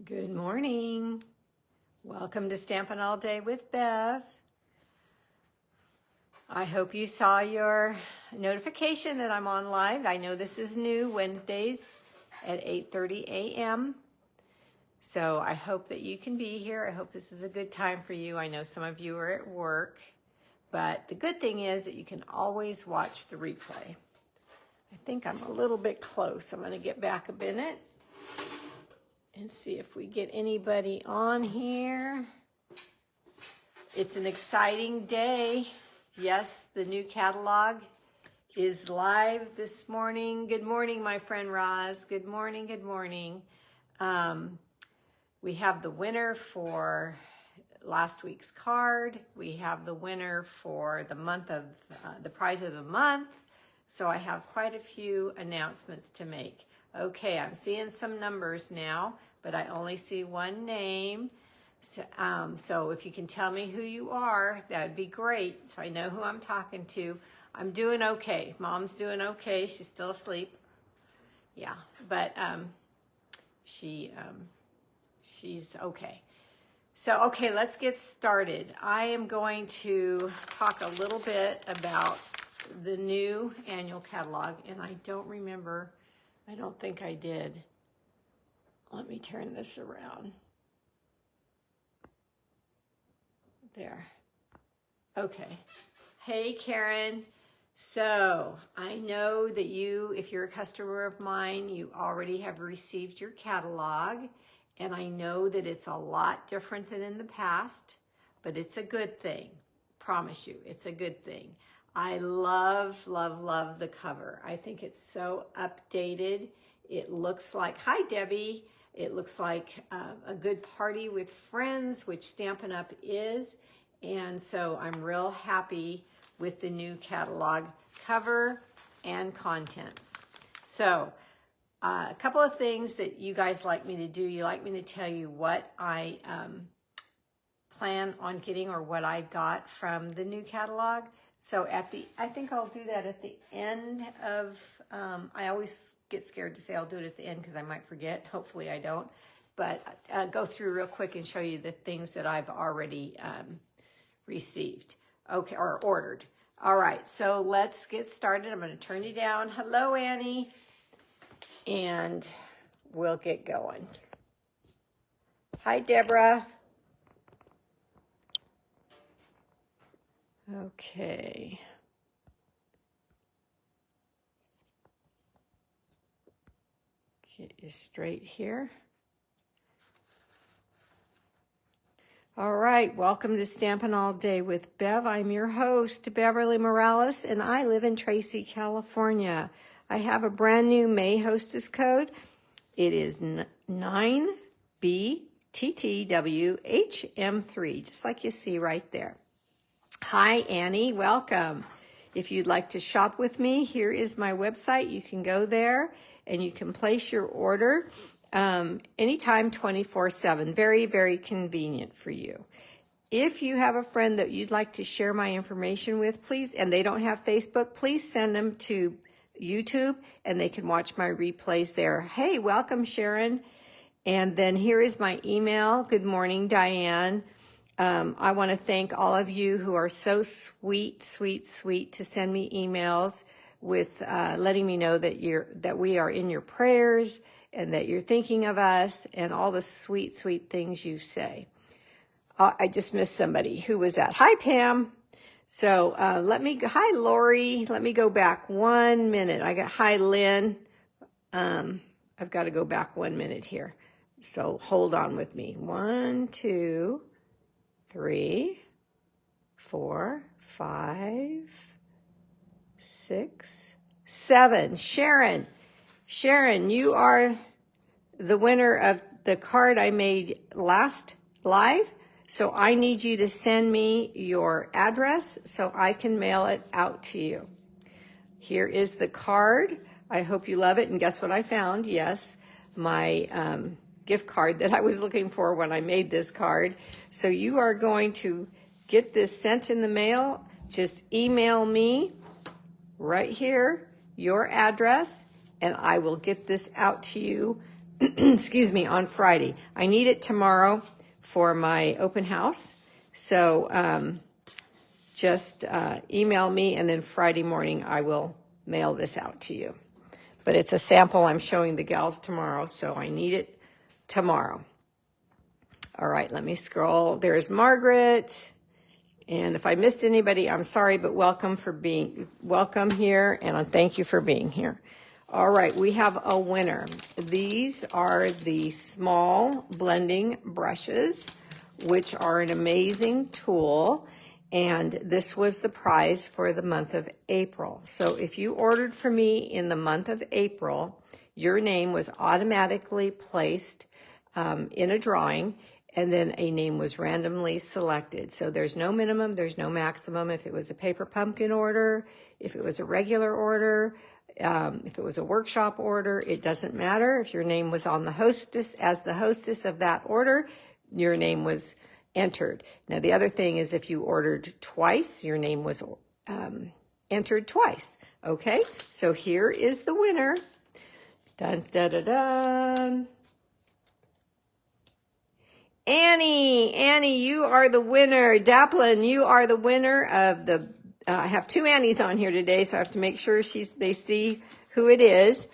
Good morning. Welcome to Stampin' All Day with Bev. I hope you saw your notification that I'm on live. I know this is new, Wednesdays at 8:30 a.m. So I hope that you can be here. I hope this is a good time for you. I know some of you are at work, but the good thing is that you can always watch the replay. I think I'm a little bit close. I'm going to get back a minute and see if we get anybody on here. It's an exciting day. Yes, the new catalog is live this morning. Good morning, my friend Roz. Good morning, good morning. We have the winner for last week's card. We have the winner for the month of the prize of the month. So I have quite a few announcements to make. Okay, I'm seeing some numbers now, but I only see one name. So if you can tell me who you are, that would be great, so I know who I'm talking to. I'm doing okay. Mom's doing okay. She's still asleep. Yeah, but she's okay. So, okay, let's get started. I am going to talk a little bit about the new annual catalog, and I don't remember. I don't think I did. Let me turn this around. There. Okay. Hey, Karen. So I know that you, if you're a customer of mine, you already have received your catalog, and I know that it's a lot different than in the past, but it's a good thing. Promise you, it's a good thing. I love, love, love the cover. I think it's so updated. It looks like, hi Debbie, it looks like a good party with friends, which Stampin' Up! Is. And so I'm real happy with the new catalog cover and contents. So a couple of things that you guys like me to do. You like me to tell you what I plan on getting or what I got from the new catalog. So I think I'll do that at the end of, I always get scared to say I'll do it at the end because I might forget. Hopefully I don't. But go through real quick and show you the things that I've already received, okay, or ordered. All right, so let's get started. I'm going to turn you down. Hello, Annie. And we'll get going. Hi, Deborah. Okay. Get you straight here. All right, welcome to Stampin' All Day with Bev. I'm your host, Beverlee Morales, and I live in Tracy, California. I have a brand new May hostess code. It is 9BTTWHM3, just like you see right there. Hi, Annie. Welcome. If you'd like to shop with me, here is my website. You can go there and you can place your order anytime 24/7. Very, very convenient for you. If you have a friend that you'd like to share my information with, please, and they don't have Facebook, please send them to YouTube and they can watch my replays there. Hey, welcome, Sharon. And then here is my email. Good morning, Diane. I want to thank all of you who are so sweet, sweet, sweet to send me emails with letting me know that we are in your prayers and that you're thinking of us and all the sweet, sweet things you say. I just missed somebody. Who was that? Hi, Pam. So hi, Lori. Let me go back 1 minute. Hi, Lynn. I've got to go back 1 minute here. So hold on with me. 1, 2, 3, 4, 5, 6, 7. Sharon, you are the winner of the card I made last live. So I need you to send me your address so I can mail it out to you. Here is the card. I hope you love it. And guess what I found? Yes, my gift card that I was looking for when I made this card. So you are going to get this sent in the mail. Just email me right here your address, and I will get this out to you excuse me, on Friday. I need it tomorrow for my open house. So just email me, and then Friday morning I will mail this out to you. But it's a sample I'm showing the gals tomorrow, so I need it tomorrow. All right, let me scroll. There's Margaret. And if I missed anybody, I'm sorry, but welcome here, and thank you for being here. All right, we have a winner. These are the small blending brushes, which are an amazing tool, and this was the prize for the month of April. So if you ordered from me in the month of April, your name was automatically placed in a drawing, and then a name was randomly selected. So there's no minimum, there's no maximum. If it was a paper pumpkin order, if it was a regular order, if it was a workshop order, it doesn't matter. If your name was on the hostess, as the hostess of that order, your name was entered. Now, the other thing is if you ordered twice, your name was entered twice. Okay, so here is the winner. Dun, dun, dun, dun. Annie, you are the winner. Daplin, you are the winner of the, I have two Annies on here today, so I have to make sure they see who it is.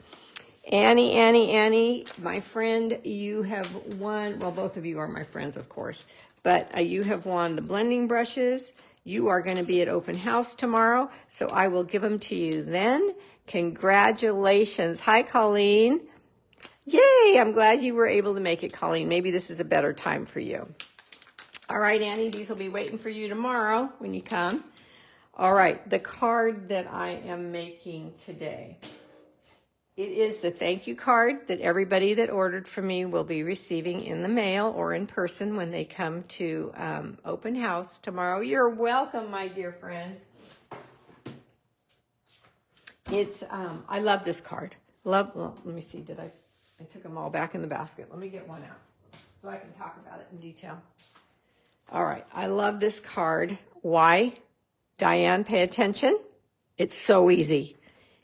Annie, my friend, you have won, well, both of you are my friends, of course, but you have won the blending brushes. You are going to be at open house tomorrow, so I will give them to you then. Congratulations. Hi, Colleen. Yay, I'm glad you were able to make it, Colleen. Maybe this is a better time for you. All right, Annie, these will be waiting for you tomorrow when you come. All right, the card that I am making today. It is the thank you card that everybody that ordered from me will be receiving in the mail or in person when they come to open house tomorrow. You're welcome, my dear friend. It's, I love this card. Well, let me see, I took them all back in the basket. Let me get one out so I can talk about it in detail. All right, I love this card. Why? Diane, pay attention. It's so easy,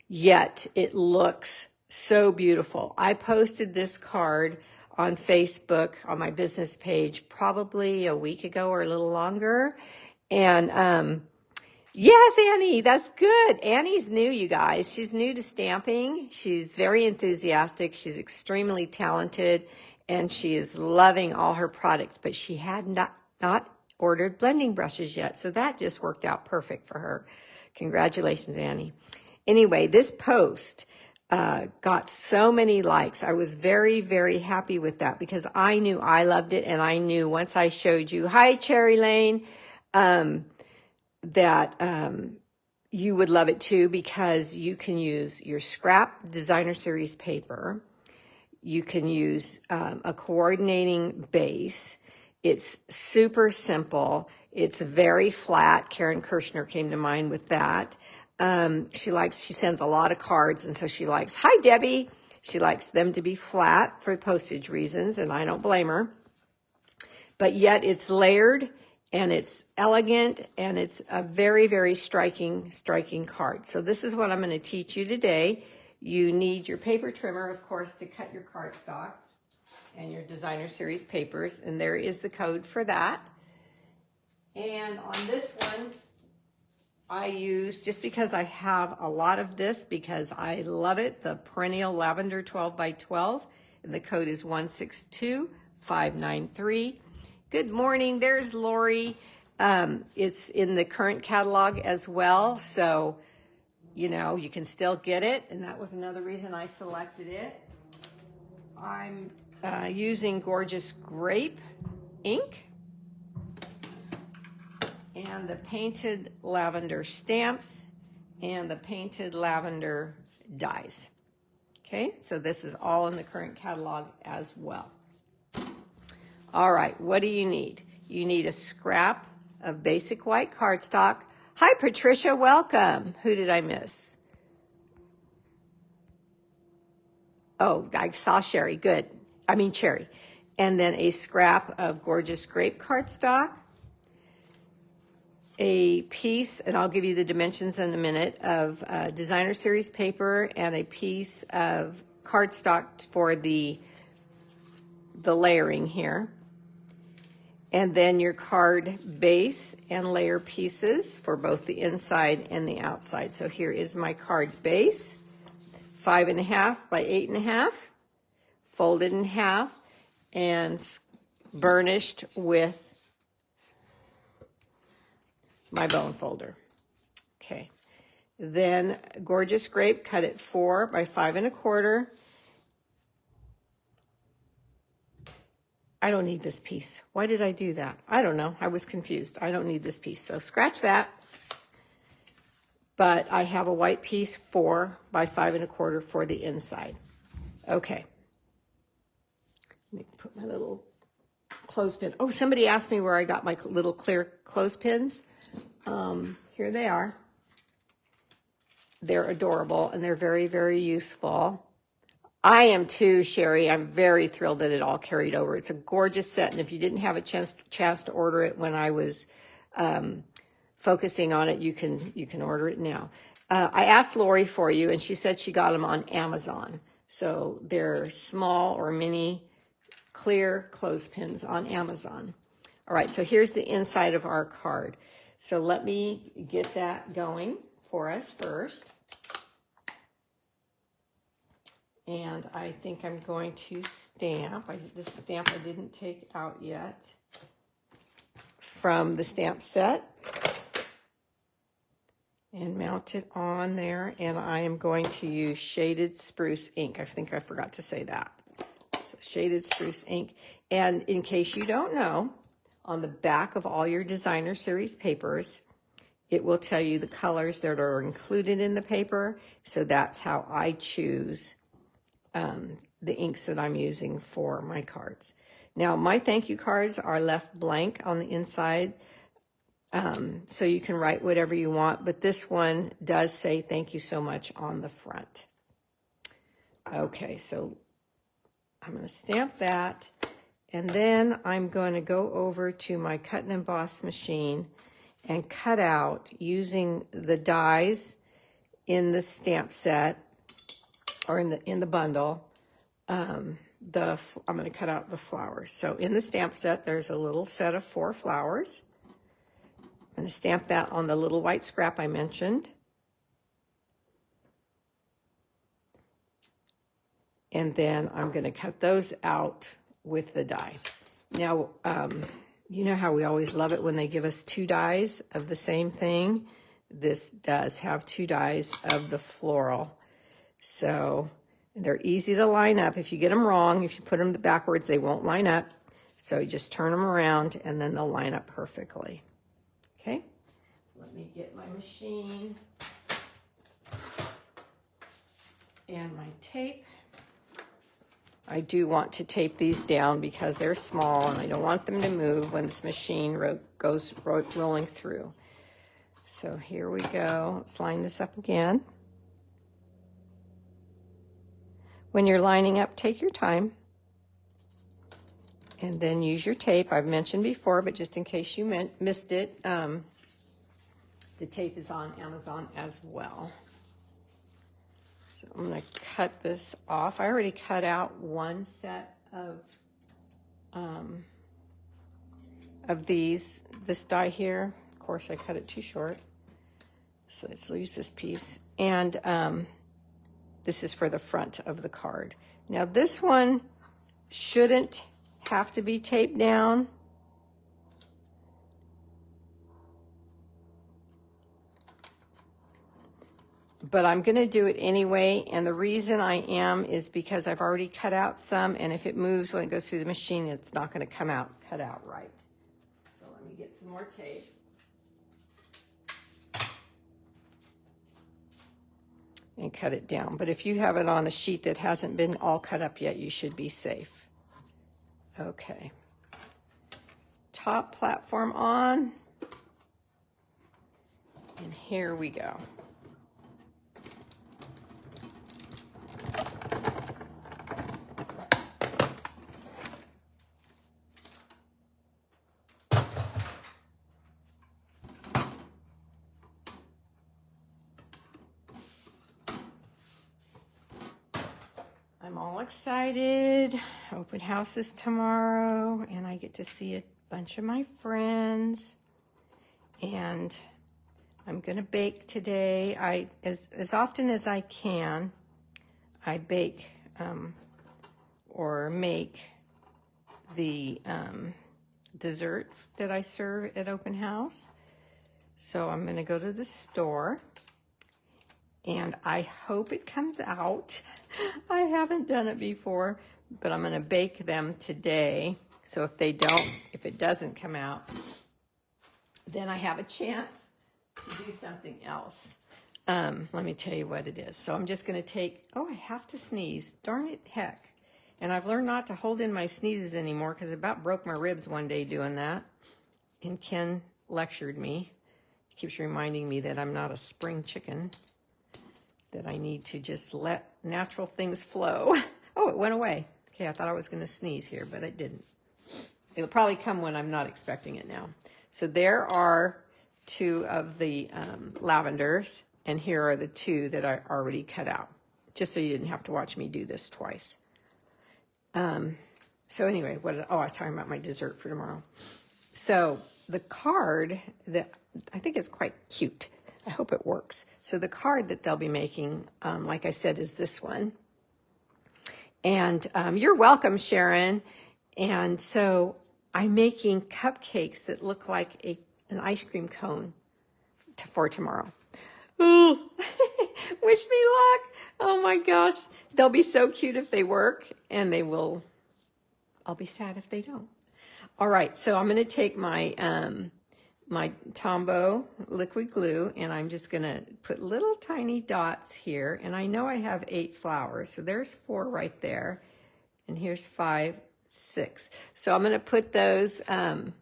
yet it looks so beautiful. I posted this card on Facebook on my business page probably a week ago or a little longer. And yes, Annie, that's good. Annie's new, you guys. She's new to stamping. She's very enthusiastic. She's extremely talented, and she is loving all her products, but she had not ordered blending brushes yet, so that just worked out perfect for her. Congratulations, Annie. Anyway, this post got so many likes. I was very, very happy with that because I knew I loved it, and I knew once I showed you, hi, Cherry Lane, that you would love it too, because you can use your scrap designer series paper. You can use a coordinating base. It's super simple. It's very flat. Karen Kirshner came to mind with that. She sends a lot of cards, and so she likes, hi, Debbie. She likes them to be flat for postage reasons, and I don't blame her. But yet it's layered, and it's elegant, and it's a very, very striking card. So this is what I'm going to teach you today. You need your paper trimmer, of course, to cut your cardstocks and your designer series papers, and there is the code for that. And on this one, I use, just because I have a lot of this, because I love it, the Perennial Lavender 12 by 12, and the code is 162593. Good morning. There's Lori. It's in the current catalog as well, so you can still get it, and that was another reason I selected it. I'm using Gorgeous Grape ink and the painted lavender stamps and the painted lavender dies. Okay, so this is all in the current catalog as well. All right, what do you need? You need a scrap of basic white cardstock. Hi, Patricia, welcome. Who did I miss? Oh, I saw Sherry, good. Cherry. And then a scrap of Gorgeous Grape cardstock, a piece, and I'll give you the dimensions in a minute, of designer series paper, and a piece of cardstock for the the layering here. And then your card base and layer pieces for both the inside and the outside. So here is my card base, 5.5 by 8.5, folded in half and burnished with my bone folder. Okay. Then gorgeous grape, cut it 4 by 5.25. I don't need this piece. Why did I do that? I don't know. I was confused. I don't need this piece. So scratch that. But I have a white piece 4 by 5.25 for the inside. Okay. Let me put my little clothespin. Oh, somebody asked me where I got my little clear clothespins. Here they are. They're adorable and they're very, very useful. I am too, Sherry. I'm very thrilled that it all carried over. It's a gorgeous set, and if you didn't have a chance to order it when I was focusing on it, you can order it now. I asked Lori for you, and she said she got them on Amazon. So they're small or mini clear clothespins on Amazon. All right, so here's the inside of our card. So let me get that going for us first. And I think I'm going to stamp. This stamp I didn't take out yet from the stamp set. And mount it on there. And I am going to use shaded spruce ink. I think I forgot to say that. So shaded spruce ink. And in case you don't know, on the back of all your designer series papers, it will tell you the colors that are included in the paper. So that's how I choose the inks that I'm using for my cards. Now, my thank you cards are left blank on the inside, so you can write whatever you want, but this one does say thank you so much on the front. Okay, so I'm going to stamp that, and then I'm going to go over to my cut and emboss machine and cut out, using the dies in the stamp set, or in the bundle, I'm going to cut out the flowers. So in the stamp set, there's a little set of 4 flowers. I'm going to stamp that on the little white scrap I mentioned. And then I'm going to cut those out with the die. Now, you know how we always love it when they give us 2 dies of the same thing? This does have 2 dies of the floral. So they're easy to line up. If you get them wrong, if you put them backwards, they won't line up. So you just turn them around and then they'll line up perfectly. Okay, let me get my machine and my tape. I do want to tape these down because they're small and I don't want them to move when this machine goes rolling through. So here we go. Let's line this up again. When you're lining up, take your time and then use your tape. I've mentioned before, but just in case you missed it, the tape is on Amazon as well. So I'm going to cut this off. I already cut out one set of this die here. Of course, I cut it too short. So let's use this piece. And this is for the front of the card. Now this one shouldn't have to be taped down. But I'm going to do it anyway, and the reason I am is because I've already cut out some, and if it moves when it goes through the machine, it's not going to come out cut out right. So let me get some more tape. And cut it down. But if you have it on a sheet that hasn't been all cut up yet, you should be safe. Okay. Top platform on. And here we go. I'm I'm all excited. Open house is tomorrow, and I get to see a bunch of my friends. And I'm going to bake today. As often as I can, I bake or make the dessert that I serve at open house. So I'm going to go to the store, and I hope it comes out. I haven't done it before, but I'm going to bake them today. So if it doesn't come out, then I have a chance to do something else. Let me tell you what it is. So I'm just going to take, I have to sneeze. Darn it, heck. And I've learned not to hold in my sneezes anymore because I about broke my ribs one day doing that. And Ken lectured me. He keeps reminding me that I'm not a spring chicken, that I need to just let natural things flow. Oh, it went away. Okay, I thought I was going to sneeze here, but it didn't. It'll probably come when I'm not expecting it now. So there are 2 of the lavenders, and here are the 2 that I already cut out, just so you didn't have to watch me do this twice. So anyway, I was talking about my dessert for tomorrow. So the card that, I think it's quite cute. I hope it works. So the card that they'll be making, like I said, is this one. And you're welcome, Sharon. And so I'm making cupcakes that look like an ice cream cone for tomorrow. Ooh, wish me luck. Oh my gosh. They'll be so cute if they work, and I'll be sad if they don't. All right, so I'm going to take my my Tombow liquid glue, and I'm just going to put little tiny dots here. And I know I have 8 flowers, so there's 4 right there, and here's 5, 6. So I'm going to put those. I'm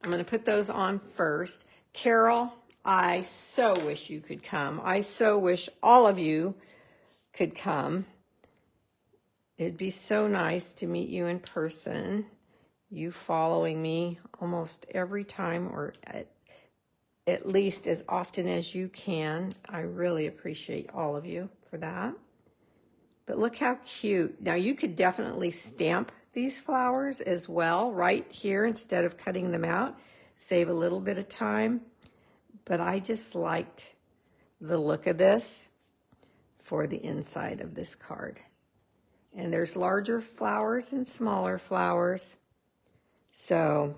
going to put those on first. Carol, I so wish you could come. I so wish all of you could come. It'd be so nice to meet you in person. You following me almost every time, or at least as often as you can. I really appreciate all of you for that. But look how cute. Now you could definitely stamp these flowers as well right here instead of cutting them out. Save a little bit of time. But I just liked the look of this for the inside of this card. And there's larger flowers and smaller flowers. So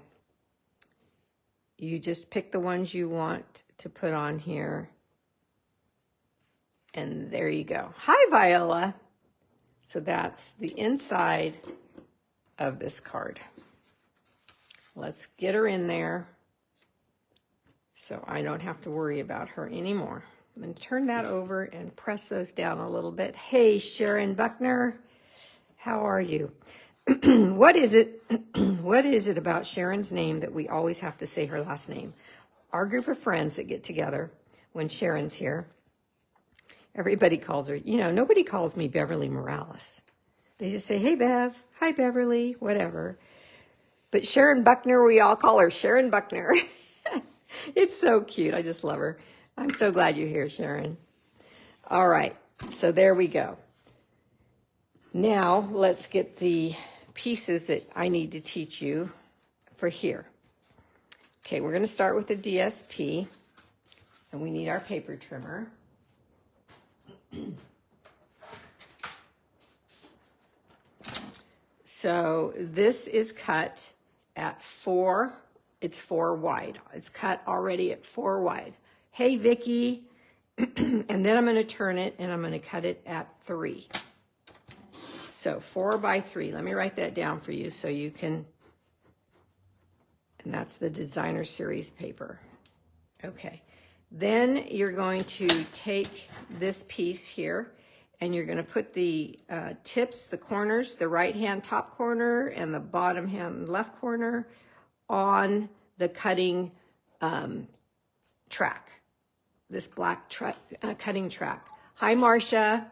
you just pick the ones you want to put on here. And there you go. Hi, Viola. So that's the inside of this card. Let's get her in there so I don't have to worry about her anymore. I'm going to turn that over and press those down a little bit. Hey, Sharon Buckner. How are you? What is it about Sharon's name that we always have to say her last name? Our group of friends that get together when Sharon's here, everybody calls her, nobody calls me Beverlee Morales. They just say, hey, Bev, hi, Beverlee, whatever. But Sharon Buckner, we all call her Sharon Buckner. It's so cute. I just love her. I'm so glad you're here, Sharon. All right, so there we go. Now, let's get the pieces that I need to teach you for here. Okay, we're going to start with the DSP, and we need our paper trimmer. So this is cut at 4, it's 4 wide. It's cut already at 4 wide. Hey, Vicki. And then I'm going to turn it, and I'm going to cut it at 3. So 4 by 3. Let me write that down for you so you can, and that's the designer series paper. Okay. Then you're going to take this piece here, and you're going to put the tips, the corners, the right-hand top corner and the bottom-hand left corner on the cutting track, this black cutting track. Hi, Marcia.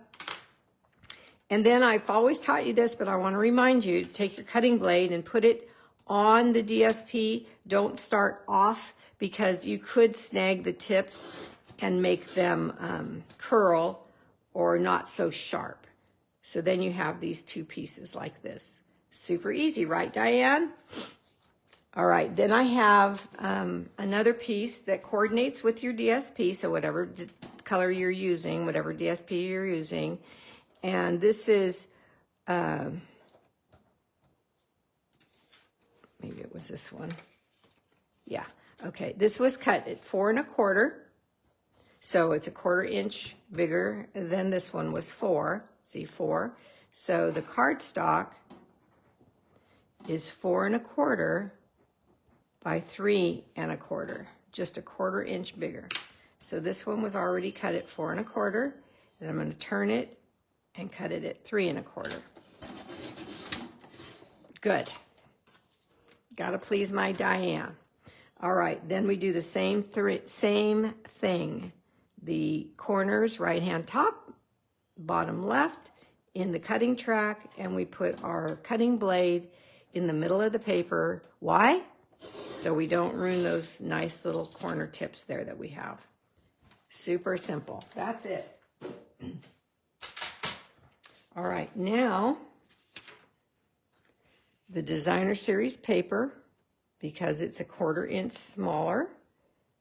And then I've always taught you this, but I want to remind you, take your cutting blade and put it on the DSP. Don't start off, because you could snag the tips and make them curl or not so sharp. So then you have these two pieces like this. Super easy, right, Diane? All right, then I have another piece that coordinates with your DSP, so whatever color you're using, whatever DSP you're using. And this is, maybe it was this one. Yeah, okay, this was cut at 4 1/4. So it's a 1/4 inch bigger than this one was 4. See, 4. So the cardstock is 4 1/4 by 3 1/4, just a 1/4 inch bigger. So this one was already cut at 4 1/4, and I'm going to turn it and cut it at 3 1/4. Good. Got to please my Diane. All right, then we do the same thing. The corners, right-hand top, bottom left, in the cutting track, and we put our cutting blade in the middle of the paper. Why? So we don't ruin those nice little corner tips there that we have. Super simple. That's it. All right, now the designer series paper, because it's a 1/4 inch smaller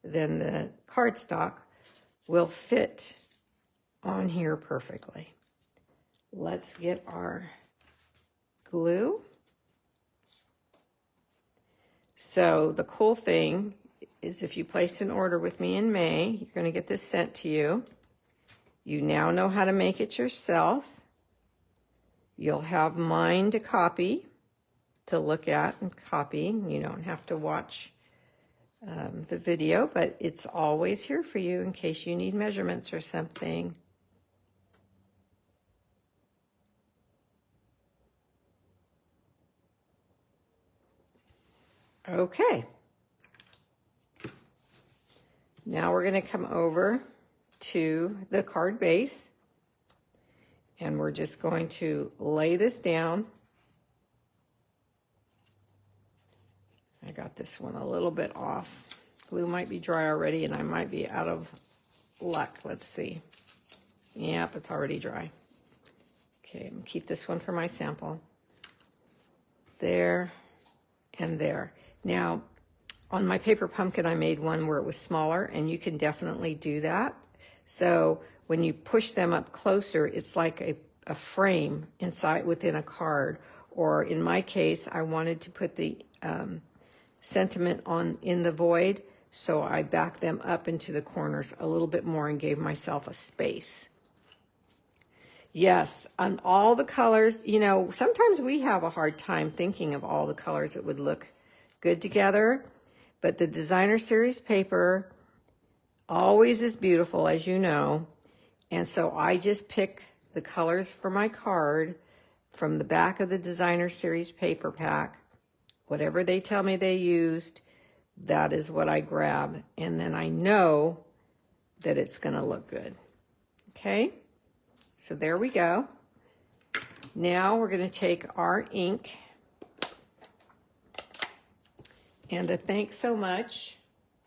than the cardstock, will fit on here perfectly. Let's get our glue. So the cool thing is, if you placed an order with me in May, you're going to get this sent to you. You now know how to make it yourself. You'll have mine to copy, to look at and copy. You don't have to watch the video, but it's always here for you in case you need measurements or something. Okay. Now we're going to come over to the card base, and we're just going to lay this down. I got this one a little bit off. Glue might be dry already, and I might be out of luck. Let's see. Yep, it's already dry. Okay, I'm going to keep this one for my sample. There and there. Now, on my paper pumpkin, I made one where it was smaller, and you can definitely do that. So when you push them up closer, it's like a frame inside within a card. Or in my case, I wanted to put the sentiment in the void, so I backed them up into the corners a little bit more and gave myself a space. Yes, on all the colors, you know, sometimes we have a hard time thinking of all the colors that would look good together, but the designer series paper always is beautiful, as you know, and so I just pick the colors for my card from the back of the designer series paper pack. Whatever they tell me they used, that is what I grab, and then I know that it's going to look good. Okay, so there we go. Now we're going to take our ink and the thanks so much.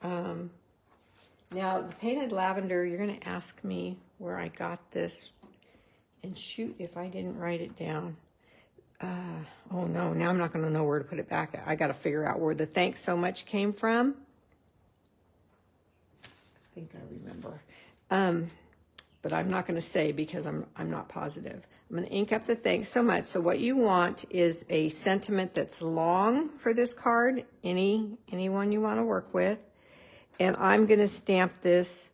Now, the painted lavender, you're going to ask me where I got this, and shoot if I didn't write it down. Oh no, now I'm not going to know where to put it back. I got to figure out where the thanks so much came from. I think I remember. But I'm not going to say because I'm not positive. I'm going to ink up the thanks so much. So what you want is a sentiment that's long for this card, anyone you want to work with. And I'm going to stamp this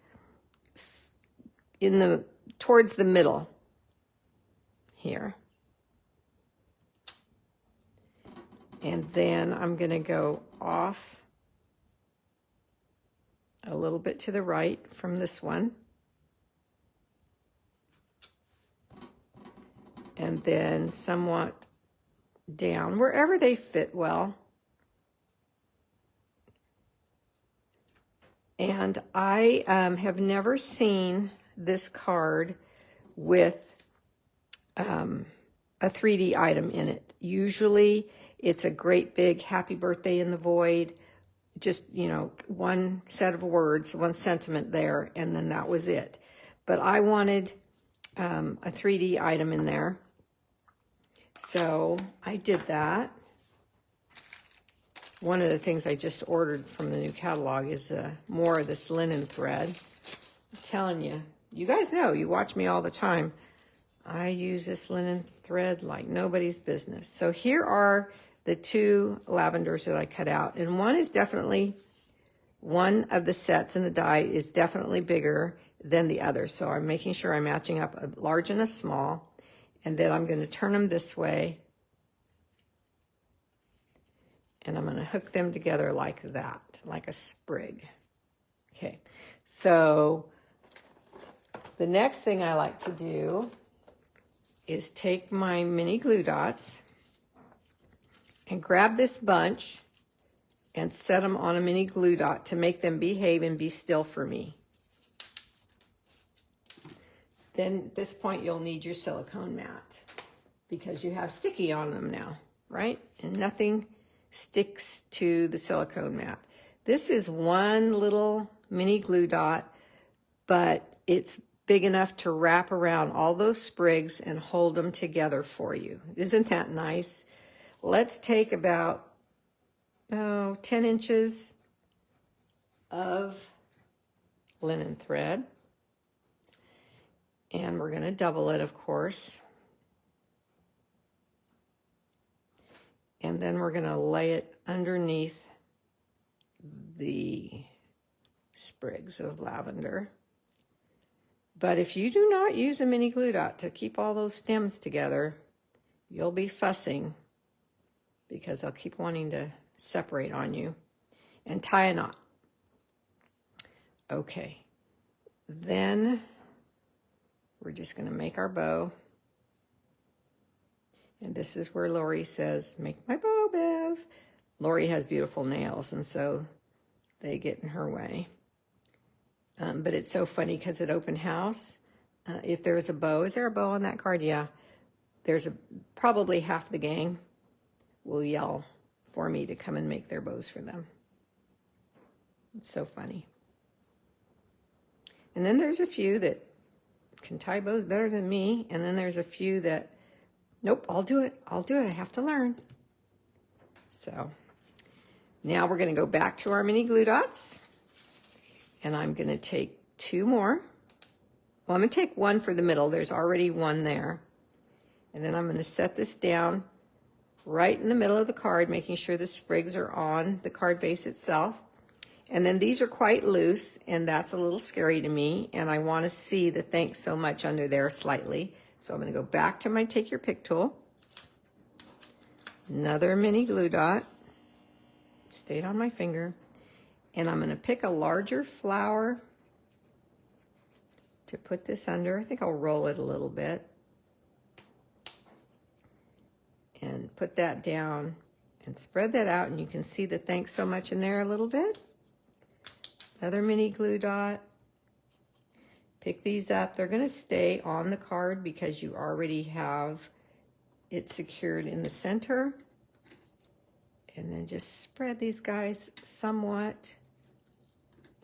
towards the middle here. And then I'm going to go off a little bit to the right from this one. And then somewhat down, wherever they fit well. And I have never seen this card with a 3D item in it. Usually it's a great big happy birthday in the void, just, you know, one set of words, one sentiment there, and then that was it. But I wanted a 3D item in there. So I did that. One of the things I just ordered from the new catalog is more of this linen thread. I'm telling you, you guys know, you watch me all the time. I use this linen thread like nobody's business. So here are the two lavenders that I cut out. And one of the sets in the die is definitely bigger than the other. So I'm making sure I'm matching up a large and a small. And then I'm going to turn them this way. And I'm going to hook them together like that, like a sprig. Okay, so the next thing I like to do is take my mini glue dots and grab this bunch and set them on a mini glue dot to make them behave and be still for me. Then at this point you'll need your silicone mat because you have sticky on them now, right? And nothing sticks to the silicone mat. This is one little mini glue dot, but it's big enough to wrap around all those sprigs and hold them together for you. Isn't that nice? Let's take about 10 inches of linen thread, and we're going to double it, of course. And then we're going to lay it underneath the sprigs of lavender. But if you do not use a mini glue dot to keep all those stems together, you'll be fussing because they'll keep wanting to separate on you. And tie a knot. Okay. Then we're just going to make our bow. And this is where Lori says, make my bow, Bev. Lori has beautiful nails, and so they get in her way. But it's so funny because at open house, if there's a bow, is there a bow on that card? Yeah. There's probably half the gang will yell for me to come and make their bows for them. It's so funny. And then there's a few that can tie bows better than me. And then there's a few that, nope, I'll do it. I have to learn. So now we're going to go back to our mini glue dots. And I'm going to take two more. Well, I'm going to take one for the middle. There's already one there. And then I'm going to set this down right in the middle of the card, making sure the sprigs are on the card base itself. And then these are quite loose, and that's a little scary to me. And I want to see the thanks so much under there slightly. So I'm going to go back to my Take Your Pick tool. Another mini glue dot. Stayed on my finger. And I'm going to pick a larger flower to put this under. I think I'll roll it a little bit. And put that down and spread that out. And you can see the thanks so much in there a little bit. Another mini glue dot. Pick these up. They're going to stay on the card because you already have it secured in the center. And then just spread these guys somewhat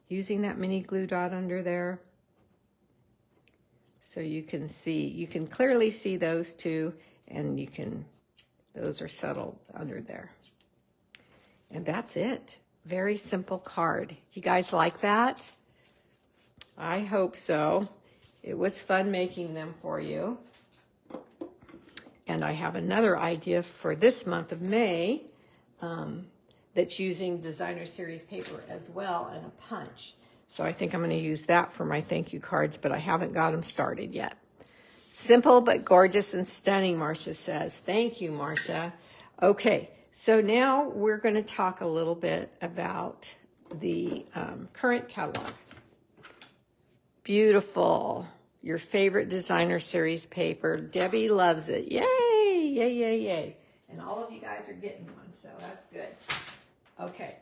using that mini glue dot under there. So you can see, you can clearly see those two, and you can, those are settled under there. And that's it. Very simple card. You guys like that? I hope so. It was fun making them for you. And I have another idea for this month of May that's using designer series paper as well and a punch. So I think I'm going to use that for my thank you cards, but I haven't got them started yet. Simple but gorgeous and stunning, Marcia says. Thank you, Marcia. Okay, so now we're going to talk a little bit about the current catalog. Beautiful. Your favorite designer series paper. Debbie loves it. Yay, yay, yay, yay. And all of you guys are getting one, so that's good. Okay.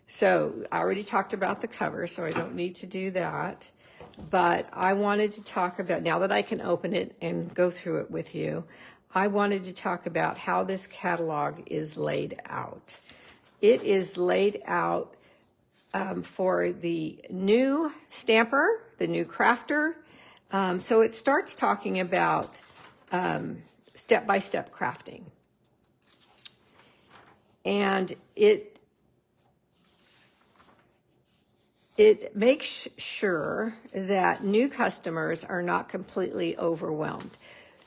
So I already talked about the cover, so I don't need to do that. But I wanted to talk about, now that I can open it and go through it with you, I wanted to talk about how this catalog is laid out. It is laid out for the new stamper, the new crafter, So it starts talking about step-by-step crafting. And it makes sure that new customers are not completely overwhelmed.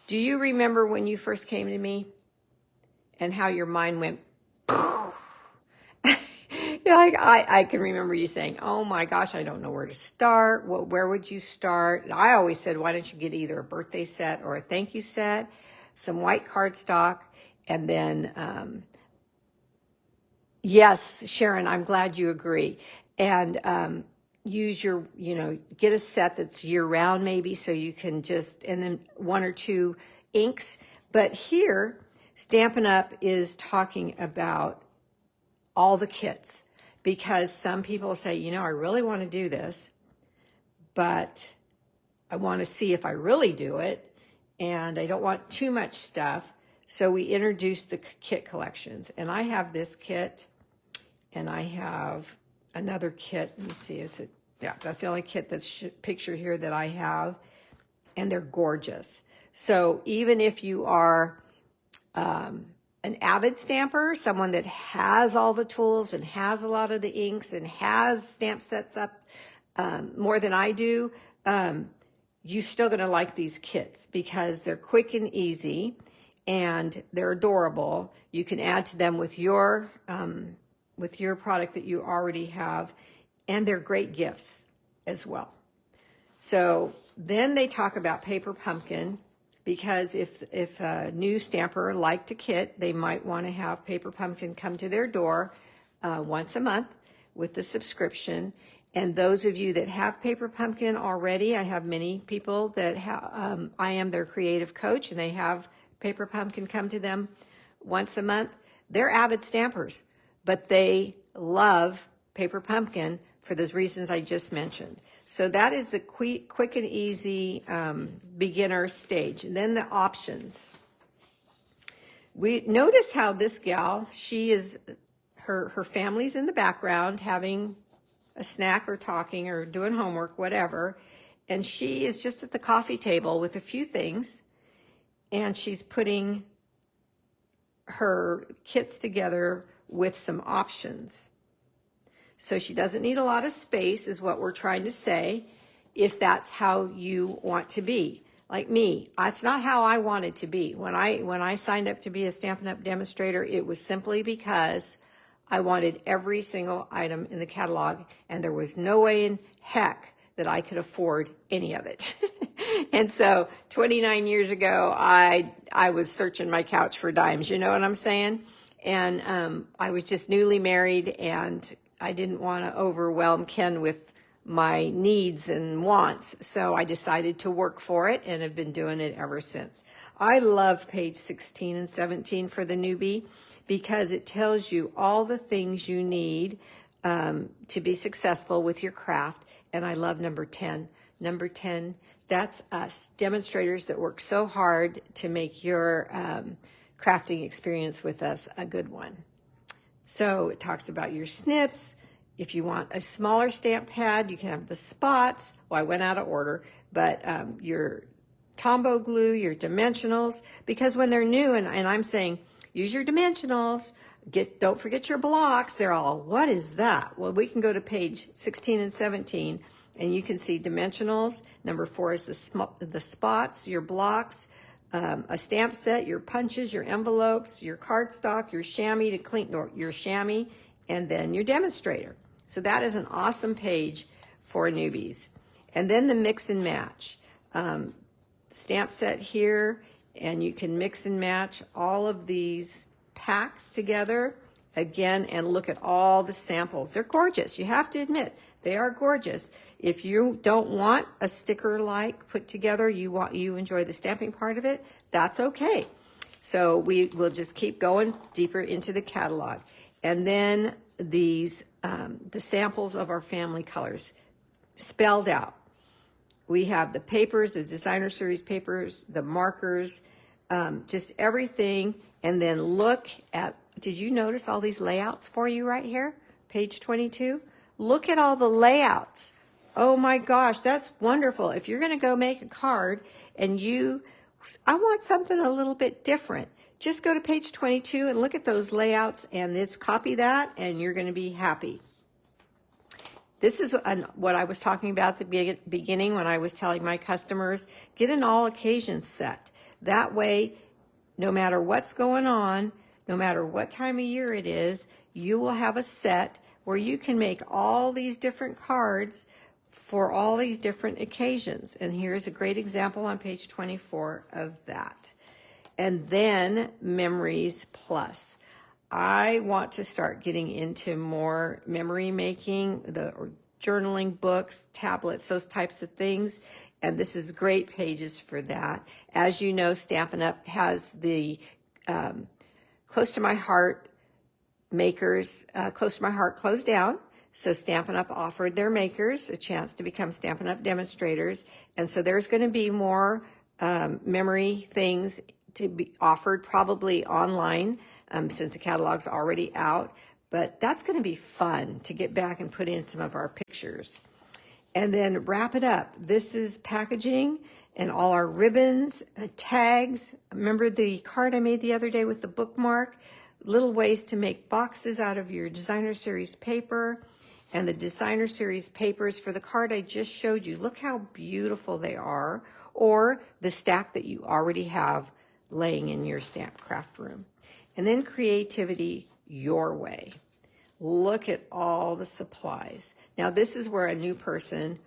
Do you remember when you first came to me and how your mind went? Yeah, I can remember you saying, oh my gosh, I don't know where to start. Where would you start? And I always said, why don't you get either a birthday set or a thank you set, some white cardstock, and then, yes, Sharon, I'm glad you agree. And use your, get a set that's year round maybe, so you can just, and then 1 or 2 inks. But here, Stampin' Up! Is talking about all the kits, because some people say, I really want to do this, but I want to see if I really do it, and I don't want too much stuff. So we introduced the kit collections, and I have this kit, and I have another kit. Let me see, yeah, that's the only kit that's pictured here that I have, and they're gorgeous. So even if you are an avid stamper, someone that has all the tools and has a lot of the inks and has stamp sets up more than I do, you're still going to like these kits because they're quick and easy and they're adorable. You can add to them with your product that you already have, and they're great gifts as well. So then they talk about paper pumpkin, because if a new stamper liked a kit, they might want to have Paper Pumpkin come to their door once a month with the subscription. And those of you that have Paper Pumpkin already, I have many people that I am their creative coach, and they have Paper Pumpkin come to them once a month. They're avid stampers, but they love Paper Pumpkin for those reasons I just mentioned. So that is the quick and easy beginner stage. And then the options. We notice how this gal, her family's in the background having a snack or talking or doing homework, whatever. And she is just at the coffee table with a few things. And she's putting her kits together with some options. So she doesn't need a lot of space, is what we're trying to say, if that's how you want to be. Like me, that's not how I wanted to be. When I signed up to be a Stampin' Up! Demonstrator, it was simply because I wanted every single item in the catalog, and there was no way in heck that I could afford any of it. And so 29 years ago, I was searching my couch for dimes, you know what I'm saying? And I was just newly married, and I didn't want to overwhelm Ken with my needs and wants, so I decided to work for it and have been doing it ever since. I love page 16 and 17 for the newbie because it tells you all the things you need to be successful with your craft, and I love number 10. Number 10, that's us, demonstrators that work so hard to make your crafting experience with us a good one. So it talks about your snips. If you want a smaller stamp pad, you can have the spots. Well, I went out of order, but your Tombow glue, your dimensionals, because when they're new, and I'm saying, use your dimensionals, don't forget your blocks. They're all, what is that? Well, we can go to page 16 and 17, and you can see dimensionals. Number 4 is the spots, your blocks, a stamp set, your punches, your envelopes, your cardstock, your chamois to clean your chamois, and then your demonstrator. So that is an awesome page for newbies. And then the mix and match. Stamp set here, and you can mix and match all of these packs together again, and look at all the samples. They're gorgeous. You have to admit, they are gorgeous. If you don't want a sticker-like put together, you enjoy the stamping part of it, that's okay. So we will just keep going deeper into the catalog. And then these, the samples of our family colors spelled out. We have the papers, the designer series papers, the markers, just everything. And then look at, did you notice all these layouts for you right here? Page 22. Look at all the layouts Oh my gosh, that's wonderful. If you're going to go make a card and I want something a little bit different, just go to page 22 and look at those layouts and just copy that and you're going to be happy. This is what I was talking about at the beginning when I was telling my customers, get an all occasions set. That way, no matter what's going on, no matter what time of year it is, you will have a set where you can make all these different cards for all these different occasions. And here's a great example on page 24 of that. And then Memories Plus. I want to start getting into more memory making, or journaling books, tablets, those types of things. And this is great pages for that. As you know, Stampin' Up! Has the Close to My Heart makers, Close to My Heart closed down. So Stampin' Up! Offered their makers a chance to become Stampin' Up! Demonstrators. And so there's going to be more memory things to be offered, probably online, since the catalog's already out. But that's going to be fun to get back and put in some of our pictures. And then wrap it up. This is packaging and all our ribbons, tags. Remember the card I made the other day with the bookmark? Little ways to make boxes out of your designer series paper. And the designer series papers for the card I just showed you. Look how beautiful they are. Or the stack that you already have laying in your stamp craft room. And then creativity your way. Look at all the supplies. Now this is where a new person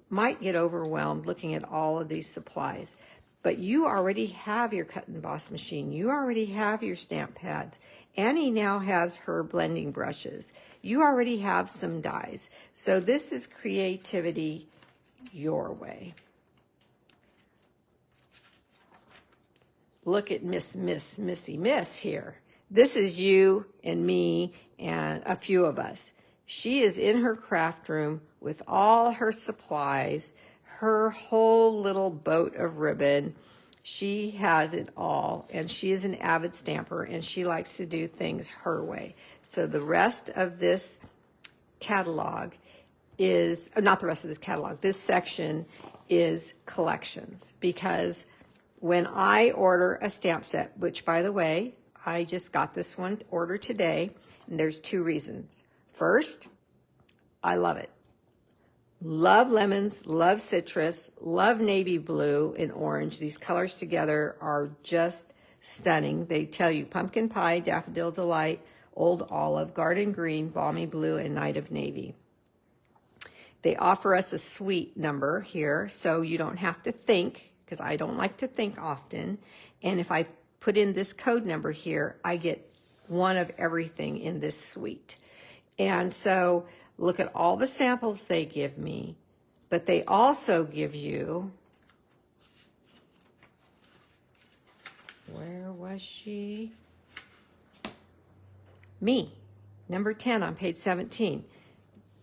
might get overwhelmed looking at all of these supplies. But you already have your cut and emboss machine. You already have your stamp pads. Annie now has her blending brushes. You already have some dies. So this is creativity your way. Look at Missy Miss here. This is you and me and a few of us. She is in her craft room with all her supplies, her whole little boat of ribbon. She has it all, and she is an avid stamper, and she likes to do things her way. So the rest of this catalog is, not the rest of this catalog, this section is collections, because when I order a stamp set, which by the way, I just got this one ordered today, and there's two reasons. First, I love it. Love lemons, love citrus, love navy blue and orange. These colors together are just stunning. They tell you pumpkin pie, daffodil delight, old olive, garden green, balmy blue, and night of navy. They offer us a suite number here, so you don't have to think, because I don't like to think often. And if I put in this code number here, I get one of everything in this suite. And so look at all the samples they give me, but they also give you, where was she? Me, number 10 on page 17.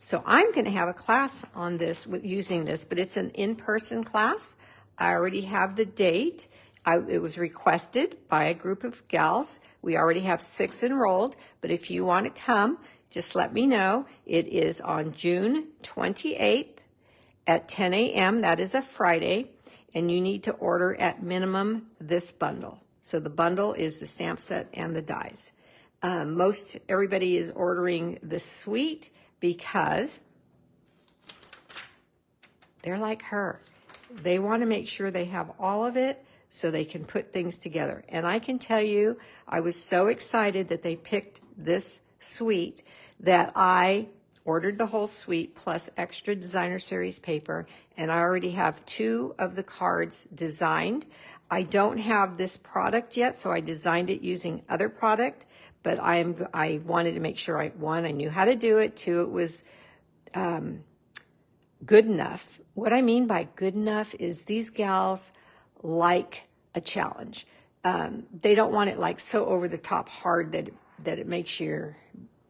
So I'm going to have a class on this with using this, but it's an in-person class. I already have the date. It was requested by a group of gals. We already have 6 enrolled, but if you want to come, just let me know. It is on June 28th at 10 a.m. That is a Friday, and you need to order at minimum this bundle. So the bundle is the stamp set and the dies. Everybody is ordering the suite because they're like her. They want to make sure they have all of it so they can put things together. And I can tell you, I was so excited that they picked this suite that I ordered the whole suite plus extra designer series paper, and I already have 2 of the cards designed. I don't have this product yet, so I designed it using other product, but I wanted to make sure, one, I knew how to do it, 2, it was good enough. What I mean by good enough is these gals like a challenge. They don't want it like so over the top hard that it makes your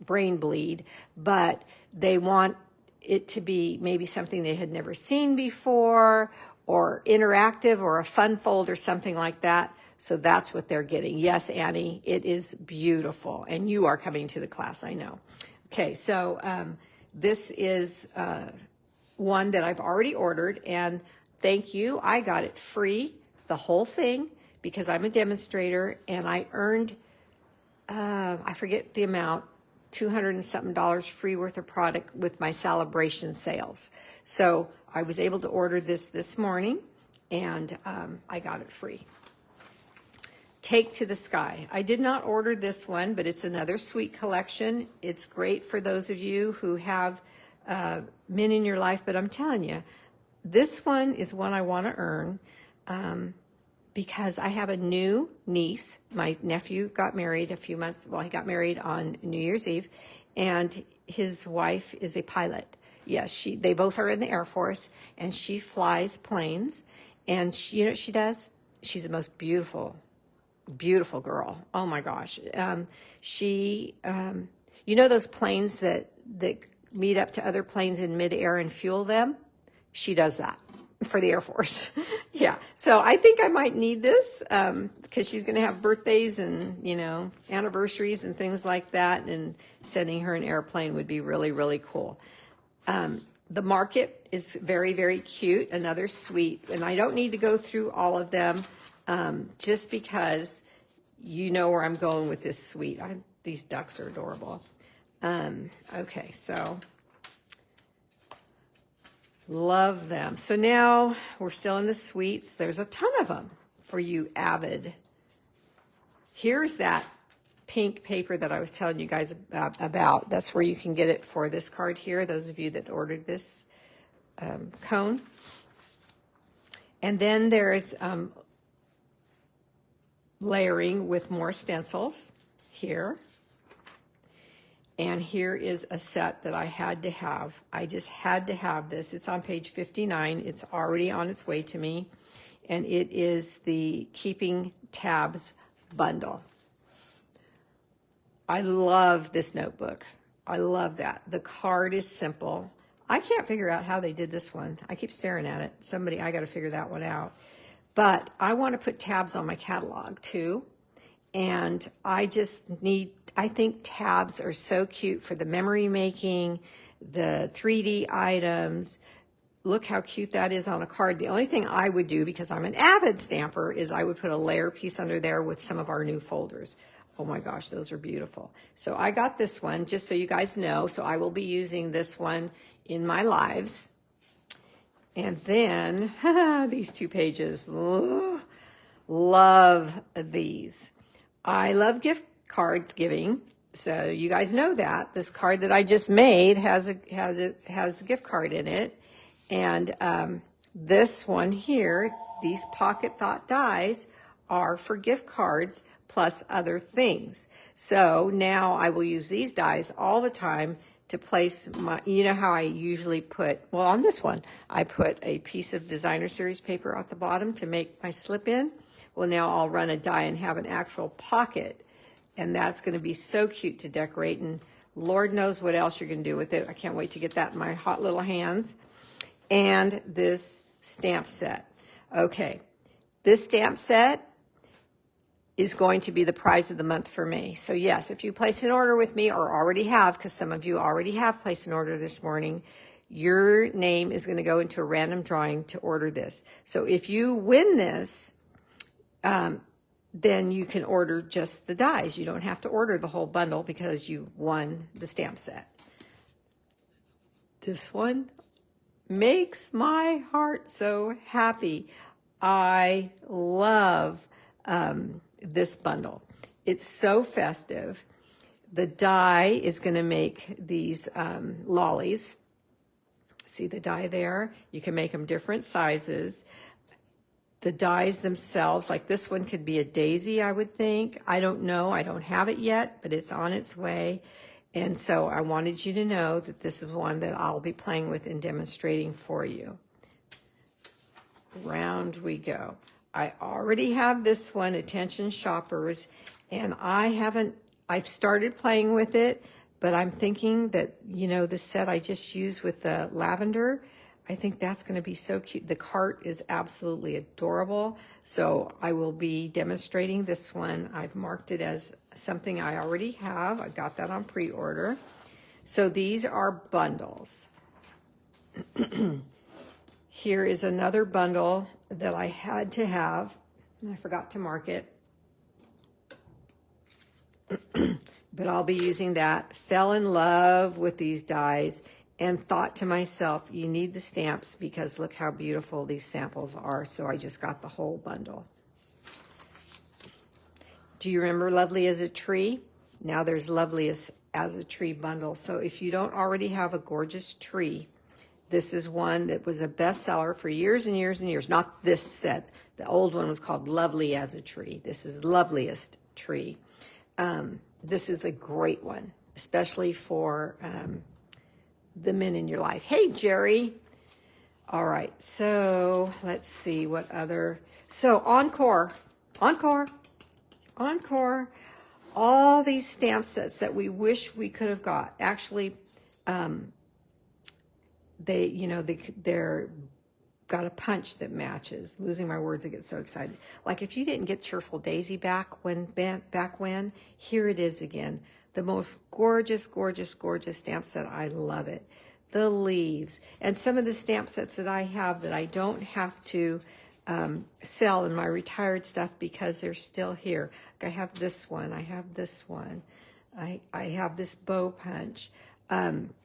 brain bleed, but they want it to be maybe something they had never seen before, or interactive, or a fun fold, or something like that. So that's what they're getting. Yes, Annie, it is beautiful, and you are coming to the class, I know. Okay, so this is one that I've already ordered, and thank you, I got it free, the whole thing, because I'm a demonstrator, and I earned, I forget the amount, $200 and something free worth of product with my celebration sales. So I was able to order this morning, and I got it free. Take to the Sky. I did not order this one, but it's another sweet collection. It's great for those of you who have men in your life, but I'm telling you, this one is one I want to earn because I have a new niece. My nephew got married a few months, well, he got married on New Year's Eve, and his wife is a pilot. Yes, they both are in the Air Force, and she flies planes, and you know what she does? She's the most beautiful girl. Oh my gosh. You know those planes that meet up to other planes in midair and fuel them? She does that for the Air Force. Yeah. So I think I might need this because she's going to have birthdays and, you know, anniversaries and things like that. And sending her an airplane would be really, really cool. The market is very, very cute. Another sweet. And I don't need to go through all of them just because you know where I'm going with this sweet. These ducks are adorable. Okay, so love them. So now we're still in the sweets. There's a ton of them for you avid. Here's that pink paper that I was telling you guys about. That's where you can get it for this card here, those of you that ordered this cone. And then there's layering with more stencils here. And here is a set that I had to have. I just had to have this. It's on page 59. It's already on its way to me. And it is the Keeping Tabs bundle. I love this notebook. I love that. The card is simple. I can't figure out how they did this one. I keep staring at it. I got to figure that one out. But I want to put tabs on my catalog too. And I think tabs are so cute for the memory making, the 3D items. Look how cute that is on a card. The only thing I would do, because I'm an avid stamper, is I would put a layer piece under there with some of our new folders. Oh my gosh, those are beautiful. So I got this one, just so you guys know. So I will be using this one in my lives. And then, these 2 pages. Ooh, love these. I love gift cards giving, so you guys know that. This card that I just made has a gift card in it. And this one here, these Pocket Thought dies, are for gift cards plus other things. So now I will use these dies all the time to place my, you know how I usually put, well, on this one, I put a piece of designer series paper at the bottom to make my slip in. Well, now I'll run a die and have an actual pocket, and that's going to be so cute to decorate, and Lord knows what else you're going to do with it. I can't wait to get that in my hot little hands. And this stamp set. Okay, this stamp set is going to be the prize of the month for me. So yes, if you place an order with me, or already have, because some of you already have placed an order this morning, your name is going to go into a random drawing to order this. So if you win this, then you can order just the dies. You don't have to order the whole bundle because you won the stamp set. This one makes my heart so happy. I love this bundle. It's so festive. The die is going to make these lollies. See the die there? You can make them different sizes. The dies themselves, like this one could be a daisy, I would think. I don't know. I don't have it yet, but it's on its way. And so I wanted you to know that this is one that I'll be playing with and demonstrating for you. Round we go. I already have this one, Attention Shoppers, and I've started playing with it, but I'm thinking that, you know, the set I just used with the lavender, I think that's going to be so cute. The cart is absolutely adorable. So I will be demonstrating this one. I've marked it as something I already have. I got that on pre-order. So these are bundles. Here is another bundle that I had to have, and I forgot to mark it. But I'll be using that. Fell in love with these dies and thought to myself, you need the stamps because look how beautiful these samples are. So I just got the whole bundle. Do you remember Lovely as a Tree? Now there's Lovely as a Tree bundle. So if you don't already have a gorgeous tree, this is one that was a bestseller for years and years and years. Not this set. The old one was called Lovely as a Tree. This is Loveliest Tree. This is a great one, especially for the men in your life. Hey, Jerry. All right, so let's see what other. So Encore. All these stamp sets that we wish we could have got. Actually, they're got a punch that matches. Losing my words, I get so excited. Like if you didn't get Cheerful Daisy back when, here it is again. The most gorgeous, gorgeous, gorgeous stamp set. I love it. The leaves. And some of the stamp sets that I have that I don't have to sell in my retired stuff because they're still here. Like I have this one. I have this one. I have this bow punch.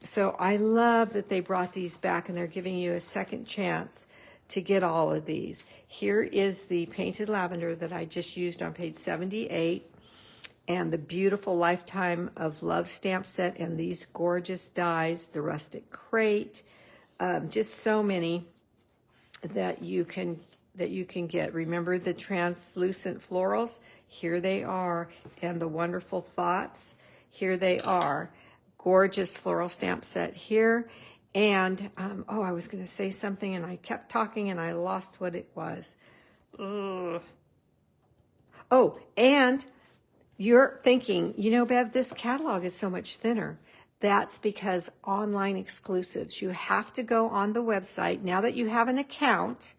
So I love that they brought these back and they're giving you a second chance to get all of these. Here is the Painted Lavender that I just used on page 78 and the beautiful Lifetime of Love stamp set and these gorgeous dies, the Rustic Crate, just so many that you can get. Remember the translucent florals? Here they are. And the Wonderful Thoughts, here they are. Gorgeous floral stamp set here. And, I was going to say something and I kept talking and I lost what it was. Ugh. Oh, and you're thinking, Bev, this catalog is so much thinner. That's because online exclusives. You have to go on the website. Now that you have an account,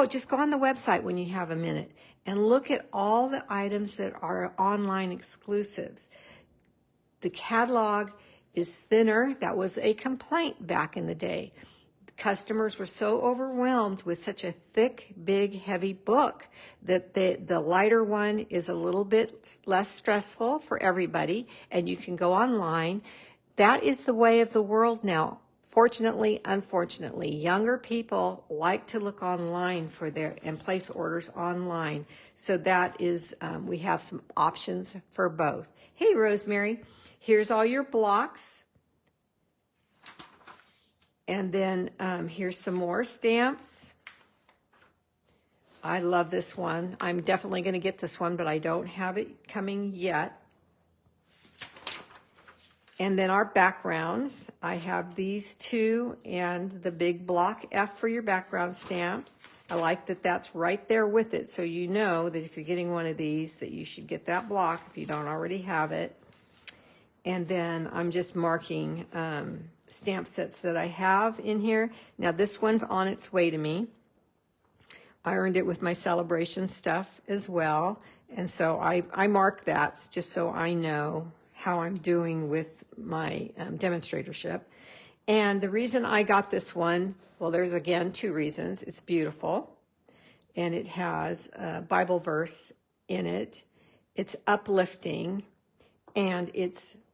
just go on the website when you have a minute and look at all the items that are online exclusives. The catalog is thinner. That was a complaint back in the day. Customers were so overwhelmed with such a thick, big, heavy book that the lighter one is a little bit less stressful for everybody, and you can go online. That is the way of the world now. Fortunately, unfortunately, younger people like to look online and place orders online. So that is, we have some options for both. Hey, Rosemary. Here's all your blocks. And then here's some more stamps. I love this one. I'm definitely going to get this one, but I don't have it coming yet. And then our backgrounds. I have these two and the big block F for your background stamps. I like that that's right there with it. So you know that if you're getting one of these, that you should get that block if you don't already have it. And then I'm just marking stamp sets that I have in here. Now this one's on its way to me. I earned it with my celebration stuff as well. And so I mark that just so I know how I'm doing with my demonstratorship. And the reason I got this one, well, there's again two reasons. It's beautiful and it has a Bible verse in it. It's uplifting and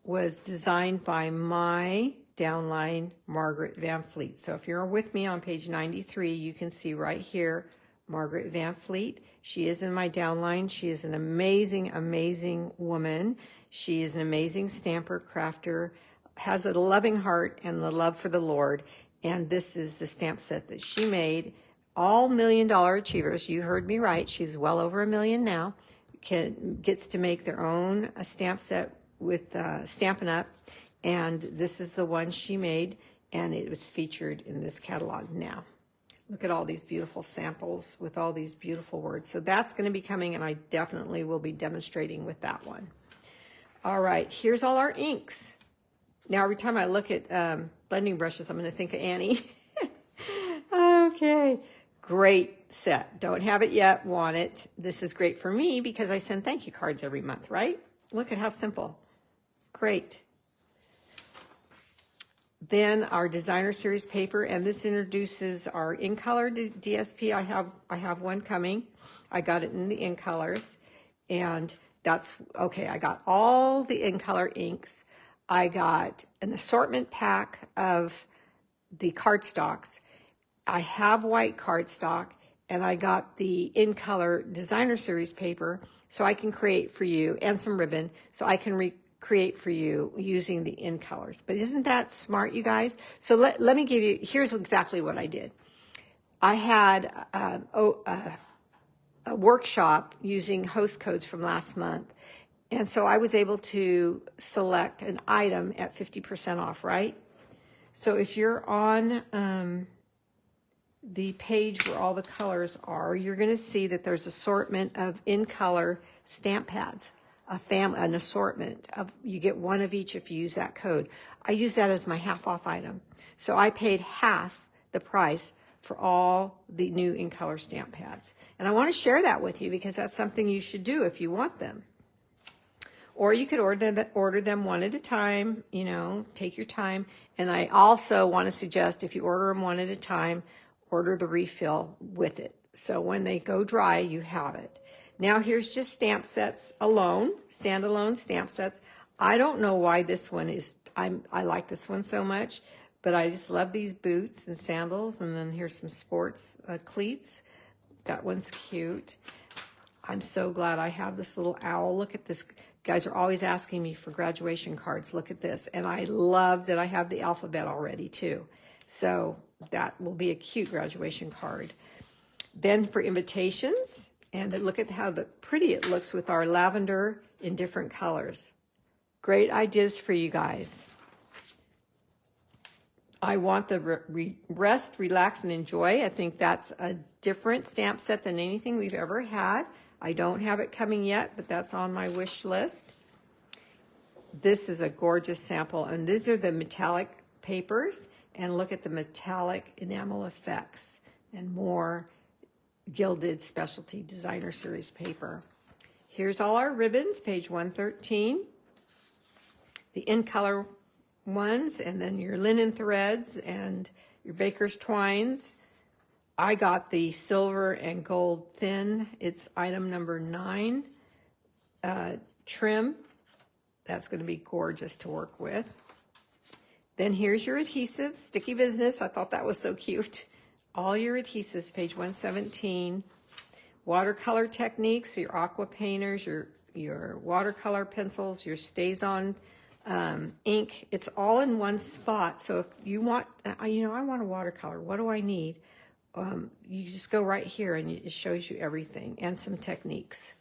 was designed by my downline, Margaret Van Fleet. So if you're with me on page 93, you can see right here, Margaret Van Fleet. She is in my downline. She is an amazing, amazing woman. She is an amazing stamper, crafter, has a loving heart and the love for the Lord. And this is the stamp set that she made. All $1 Million Achievers. You heard me right. She's well over $1 million now. Gets to make their own stamp set with Stampin' Up. And this is the one she made, and it was featured in this catalog now. Look at all these beautiful samples with all these beautiful words. So that's going to be coming, and I definitely will be demonstrating with that one. All right, here's all our inks. Now, every time I look at blending brushes, I'm going to think of Annie. Okay, great set. Don't have it yet, want it. This is great for me because I send thank you cards every month, right? Look at how simple. Great. Then our designer series paper, and this introduces our in color DSP. I have one coming. I got it in the in colors, and that's okay. I got all the in color inks. I got an assortment pack of the cardstocks. I have white cardstock, and I got the in color designer series paper, so I can create for you, and some ribbon, so I can create for you using the in colors. But isn't that smart, you guys? So let me give you, here's exactly what I did. I had a workshop using host codes from last month. And so I was able to select an item at 50% off, right? So if you're on the page where all the colors are, you're going to see that there's assortment of in-color stamp pads, an assortment of, you get one of each if you use that code. I use that as my half-off item. So I paid half the price for all the new in-color stamp pads. And I want to share that with you because that's something you should do if you want them. Or you could order them one at a time, you know, take your time. And I also want to suggest if you order them one at a time, order the refill with it. So when they go dry, you have it. Now here's just stamp sets alone, standalone stamp sets. I don't know why this one is, I like this one so much, but I just love these boots and sandals. And then here's some sports cleats. That one's cute. I'm so glad I have this little owl. Look at this. You guys are always asking me for graduation cards. Look at this. And I love that I have the alphabet already too. So that will be a cute graduation card. Then for invitations, and look at how pretty it looks with our lavender in different colors. Great ideas for you guys. I want the rest, relax, and enjoy. I think that's a different stamp set than anything we've ever had. I don't have it coming yet, but that's on my wish list. This is a gorgeous sample, and these are the metallic papers. And look at the metallic enamel effects and more gilded specialty designer series paper. Here's all our ribbons, page 113. The in color ones, and then your linen threads and your baker's twines. I got the silver and gold thin. It's item number 9 trim. That's going to be gorgeous to work with. Then here's your adhesives, Sticky Business. I thought that was so cute. All your adhesives, page 117. Watercolor techniques, your aqua painters, your watercolor pencils, your StazOn ink. It's all in one spot. So if you want, you know, I want a watercolor. What do I need? You just go right here and it shows you everything and some techniques.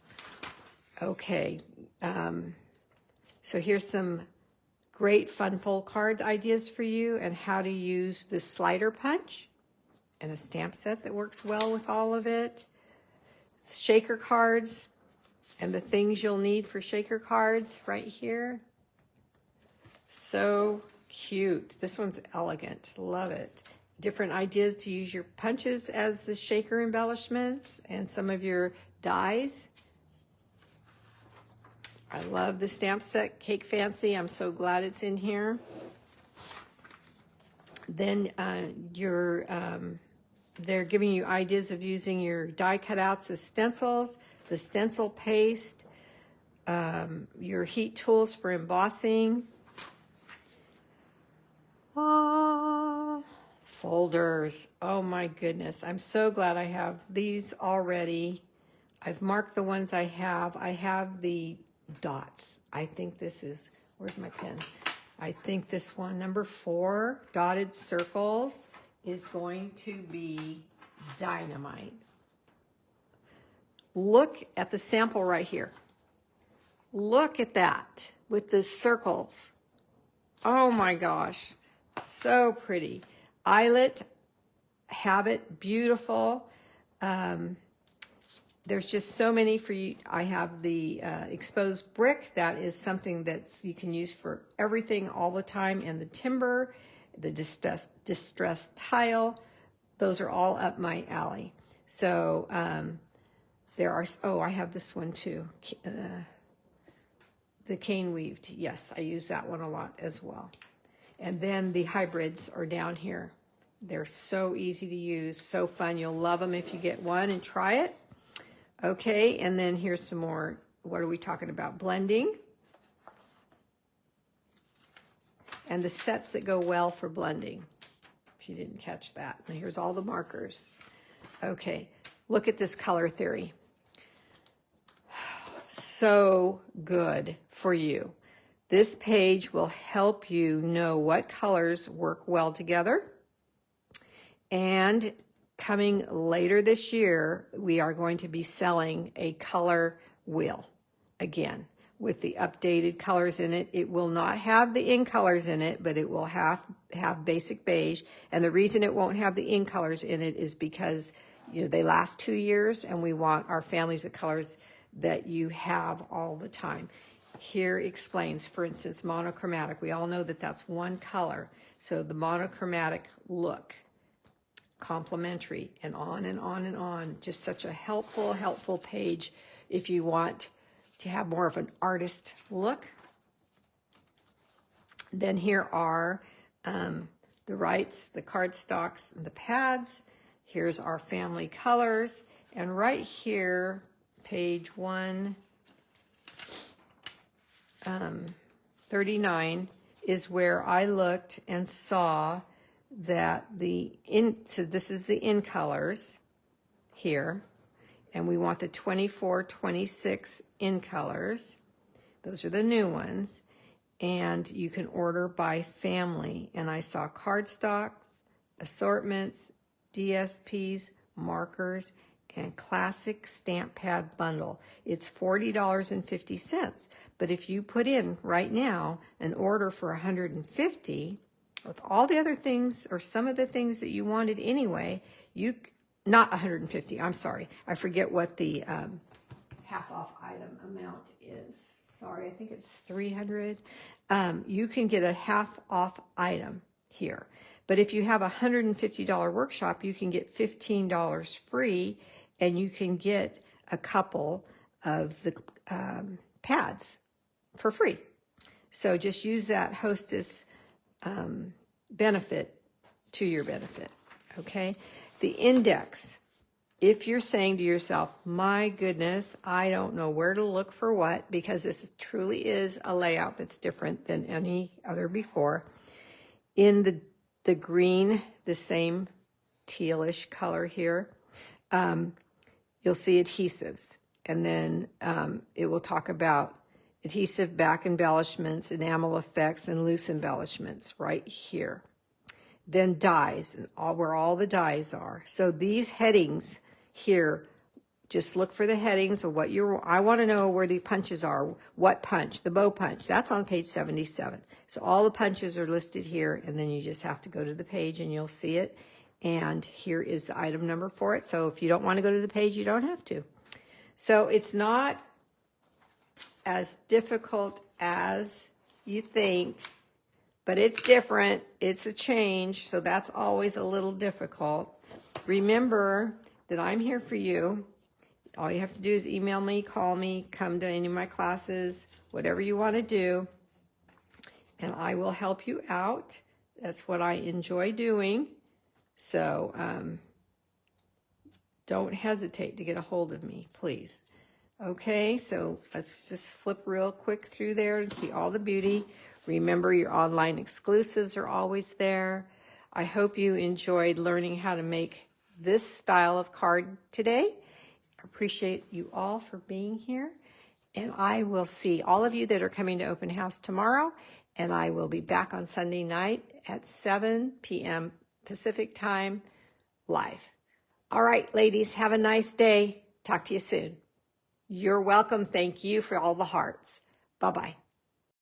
Okay. So here's some great fun fold card ideas for you and how to use this slider punch and a stamp set that works well with all of it. Shaker cards and the things you'll need for shaker cards right here. So cute. This one's elegant. Love it. Different ideas to use your punches as the shaker embellishments and some of your dies. I love the stamp set, Cake Fancy. I'm so glad it's in here. Then they're giving you ideas of using your die cutouts as stencils, the stencil paste, your heat tools for embossing. Folders. Oh my goodness. I'm so glad I have these already. I've marked the ones I have. I have the dots. I think this is, where's my pen? I think this one, number 4, dotted circles, is going to be dynamite. Look at the sample right here. Look at that with the circles. Oh my gosh, so pretty. Eyelet, have it, beautiful. There's just so many for you. I have the exposed brick. That is something that you can use for everything all the time. And the timber, the distressed tile, those are all up my alley. So there are, oh, I have this one too. The cane weaved. Yes, I use that one a lot as well. And then the hybrids are down here. They're so easy to use, so fun. You'll love them if you get one and try it. Okay, and then here's some more. What are we talking about? Blending. And the sets that go well for blending, if you didn't catch that. And here's all the markers. Okay, look at this color theory. So good for you. This page will help you know what colors work well together. And coming later this year, we are going to be selling a color wheel again with the updated colors in it. It will not have the in colors in it, but it will have basic beige. And the reason it won't have the in colors in it is because they last 2 years, and we want our families of colors that you have all the time. Here explains, for instance, monochromatic. We all know that that's one color. So the monochromatic look, complementary, and on and on and on. Just such a helpful page if you want to have more of an artist look. Then here are the rights, the cardstocks, and the pads. Here's our family colors. And right here, page 139 is where I looked and saw that so this is the in colors here, and we want the 24, 26 in colors. Those are the new ones, and you can order by family. And I saw cardstocks, assortments, DSPs, markers, and classic stamp pad bundle. It's $40.50, but if you put in right now an order for $150 with all the other things or some of the things that you wanted anyway, not $150, I'm sorry, I forget what the half off item amount is. Sorry, I think it's $300. You can get a half off item here. But if you have a $150 workshop, you can get $15 free, and you can get a couple of the pads for free. So just use that hostess benefit to your benefit, okay? The index, if you're saying to yourself, my goodness, I don't know where to look for what, because this truly is a layout that's different than any other before. In the green, the same tealish color here, you'll see adhesives, and then it will talk about adhesive back embellishments, enamel effects, and loose embellishments right here. Then dies, and where all the dies are. So these headings here, just look for the headings of what I want to know where the punches are. What punch? The bow punch. That's on page 77. So all the punches are listed here, and then you just have to go to the page and you'll see it. And here is the item number for it. So if you don't want to go to the page, you don't have to. So it's not as difficult as you think, but it's different. It's a change, so that's always a little difficult. Remember that I'm here for you. All you have to do is email me, call me, come to any of my classes, whatever you want to do, and I will help you out. That's what I enjoy doing. So don't hesitate to get a hold of me, please. Okay, so let's just flip real quick through there and see all the beauty. Remember, your online exclusives are always there. I hope you enjoyed learning how to make this style of card today. I appreciate you all for being here. And I will see all of you that are coming to open house tomorrow. And I will be back on Sunday night at 7 p.m. Pacific time live. All right, ladies, have a nice day. Talk to you soon. You're welcome. Thank you for all the hearts. Bye-bye.